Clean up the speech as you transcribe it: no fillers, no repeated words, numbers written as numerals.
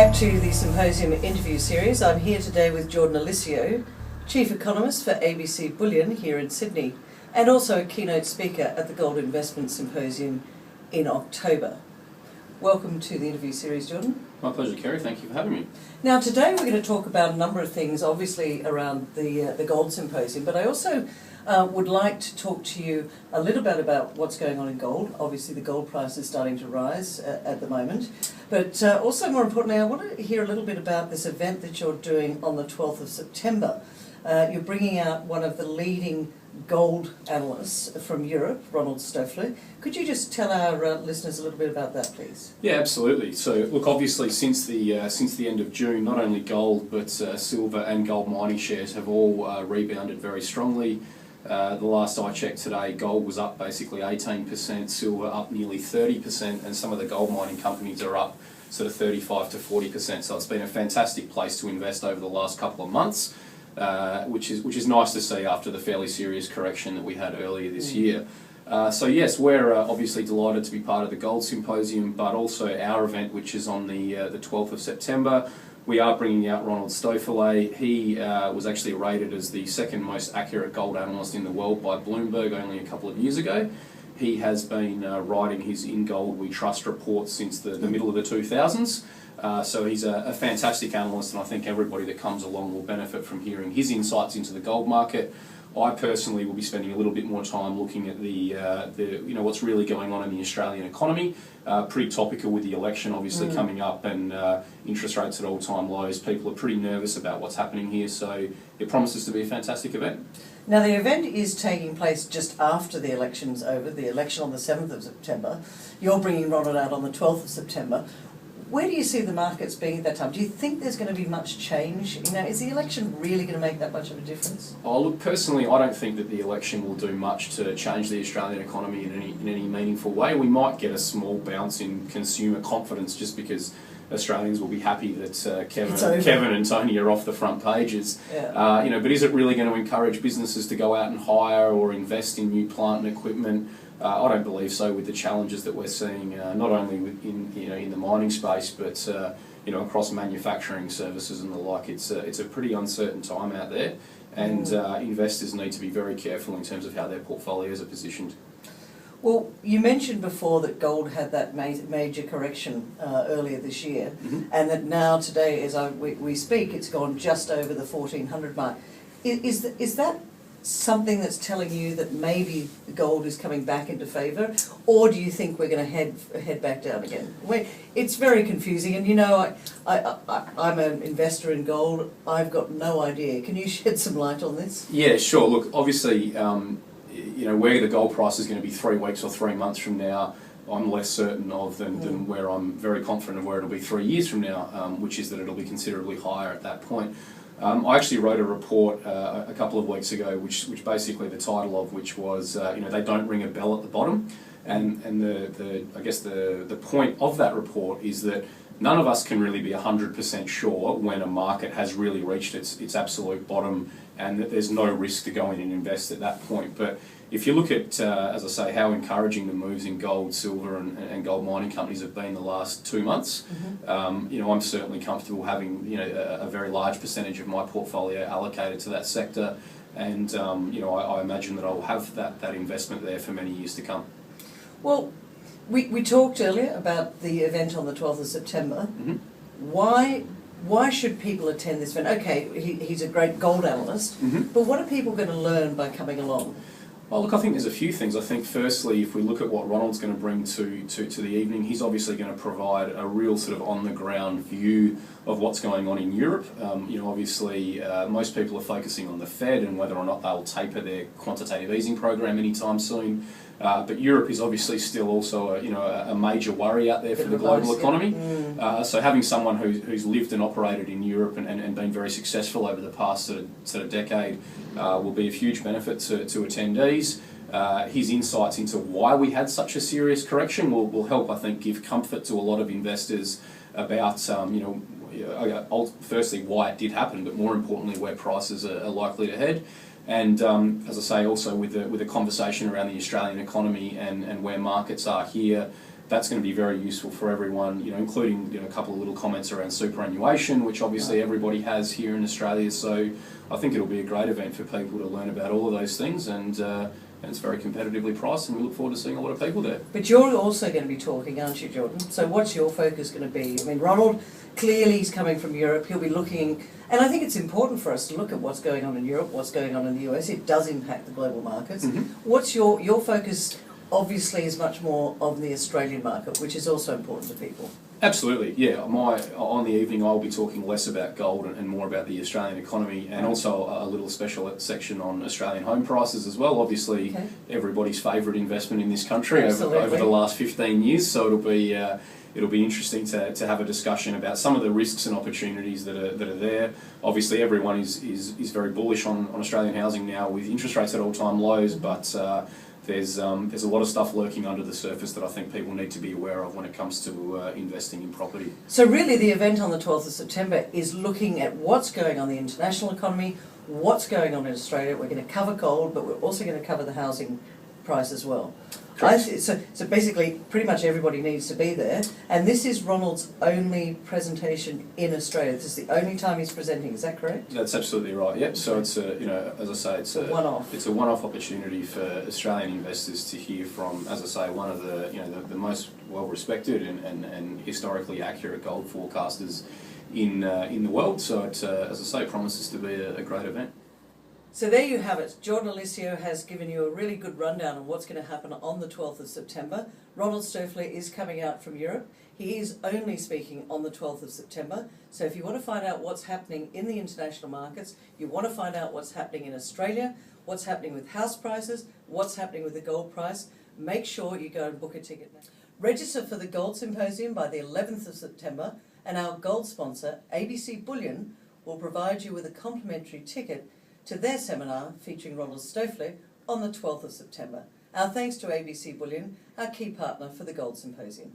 back to the Symposium interview series. I'm here today with Jordan Eliseo, Chief Economist for ABC Bullion here in Sydney, and also a keynote speaker at the Gold Investment Symposium in October. Welcome to the interview series, Jordan. My pleasure, Kerry. Thank you for having me. Now, today we're going to talk about a number of things, obviously around the Gold Symposium, but I also would like to talk to you a little bit about what's going on in gold. Obviously, the gold price is starting to rise at the moment, but also more importantly, I want to hear a little bit about this event that you're doing on the 12th of September. You're bringing out one of the leading gold analysts from Europe, Ronald Stoeferle. Could you just tell our listeners a little bit about that, please? Yeah, absolutely. So, look, obviously, since the end of June, not only gold but silver and gold mining shares have all rebounded very strongly. The last I checked today, gold was up basically 18%, silver up nearly 30%, and some of the gold mining companies are up sort of 35 to 40%. So it's been a fantastic place to invest over the last couple of months. Which is nice to see after the fairly serious correction that we had earlier this year. So yes, we're obviously delighted to be part of the Gold Symposium, but also our event, which is on the 12th of September. We are bringing out Ronald Stoeferle. He was actually rated as the second most accurate gold analyst in the world by Bloomberg only a couple of years ago. He has been writing his In Gold We Trust report since the middle of the 2000s. So he's a fantastic analyst, and I think everybody that comes along will benefit from hearing his insights into the gold market. I personally will be spending a little bit more time looking at the what's really going on in the Australian economy. Pretty topical with the election obviously coming up, and interest rates at all-time lows. People are pretty nervous about what's happening here, so it promises to be a fantastic event. Now, the event is taking place just after the election's over, the election on the 7th of September. You're bringing Ronald out on the 12th of September. Where do you see the markets being at that time? Do you think there's going to be much change? Is the election really going to make that much of a difference? Oh, look, personally, I don't think that the election will do much to change the Australian economy in any meaningful way. We might get a small bounce in consumer confidence just because Australians will be happy that Kevin and Tony are off the front pages. Yeah. But is it really going to encourage businesses to go out and hire or invest in new plant and equipment? I don't believe so, with the challenges that we're seeing, not only in the mining space, but across manufacturing services and the like. It's a pretty uncertain time out there, and investors need to be very careful in terms of how their portfolios are positioned. Well, you mentioned before that gold had that major correction earlier this year, and that now today, as we speak, it's gone just over the 1400 mark. Is that something that's telling you that maybe gold is coming back into favour, or do you think we're going to head back down again? It's very confusing, and I'm an investor in gold. I've got no idea. Can you shed some light on this? Yeah, sure. Look, obviously, where the gold price is going to be 3 weeks or 3 months from now, I'm less certain of than where I'm very confident of where it'll be 3 years from now, which is that it'll be considerably higher at that point. I actually wrote a report a couple of weeks ago, which basically the title of which was, they don't ring a bell at the bottom, and the point of that report is that none of us can really be 100% sure when a market has really reached its absolute bottom, and that there's no risk to go in and invest at that point. But if you look at, as I say, how encouraging the moves in gold, silver and gold mining companies have been the last 2 months, I'm certainly comfortable having a very large percentage of my portfolio allocated to that sector, and I imagine that I'll have that investment there for many years to come. Well, we talked earlier about the event on the 12th of September. Why should people attend this event? Okay, he's a great gold analyst, but what are people going to learn by coming along? Well, look, I think there's a few things. I think firstly, if we look at what Ronald's going to bring to the evening, he's obviously going to provide a real sort of on-the-ground view of what's going on in Europe. Obviously, most people are focusing on the Fed and whether or not they'll taper their quantitative easing program anytime soon. But Europe is obviously still also a major worry out there for the global economy. So having someone who's lived and operated in Europe and been very successful over the past sort of decade will be of huge benefit to attendees. His insights into why we had such a serious correction will help, I think, give comfort to a lot of investors about firstly why it did happen, but more importantly where prices are likely to head. And as I say, also with the conversation around the Australian economy and where markets are here, that's going to be very useful for everyone, including a couple of little comments around superannuation, which obviously everybody has here in Australia. So I think it'll be a great event for people to learn about all of those things, and it's very competitively priced, and we look forward to seeing a lot of people there. But you're also going to be talking, aren't you, Jordan? So what's your focus going to be? I mean, Ronald, clearly he's coming from Europe. He'll be looking, and I think it's important for us to look at what's going on in Europe, what's going on in the US. It does impact the global markets. What's your focus? Obviously is much more on the Australian market, which is also important to people. Absolutely, yeah. On the evening I'll be talking less about gold and more about the Australian economy, and also a little special section on Australian home prices as well. Obviously, everybody's favourite investment in this country over the last 15 years, so it'll be interesting to have a discussion about some of the risks and opportunities that are there. Obviously, everyone is very bullish on Australian housing now with interest rates at all-time lows, but there's a lot of stuff lurking under the surface that I think people need to be aware of when it comes to investing in property. So really the event on the 12th of September is looking at what's going on in the international economy, what's going on in Australia. We're going to cover gold, but we're also going to cover the housing price as well. So basically pretty much everybody needs to be there, and this is Ronald's only presentation in Australia. This is the only time he's presenting, is that correct? That's absolutely right, yep. So it's as I say, it's a one-off. It's a one-off opportunity for Australian investors to hear from, as I say, one of the the most well-respected and historically accurate gold forecasters in the world. So it, as I say, promises to be a great event. So there you have it. Jordan Eliseo has given you a really good rundown on what's going to happen on the 12th of September. Ronald Stoeferle is coming out from Europe. He is only speaking on the 12th of September. So if you want to find out what's happening in the international markets, you want to find out what's happening in Australia, what's happening with house prices, what's happening with the gold price, make sure you go and book a ticket now. Register for the Gold Symposium by the 11th of September, and our gold sponsor, ABC Bullion, will provide you with a complimentary ticket to their seminar featuring Ronald Stoeferle on the 12th of September. Our thanks to ABC Bullion, our key partner for the Gold Symposium.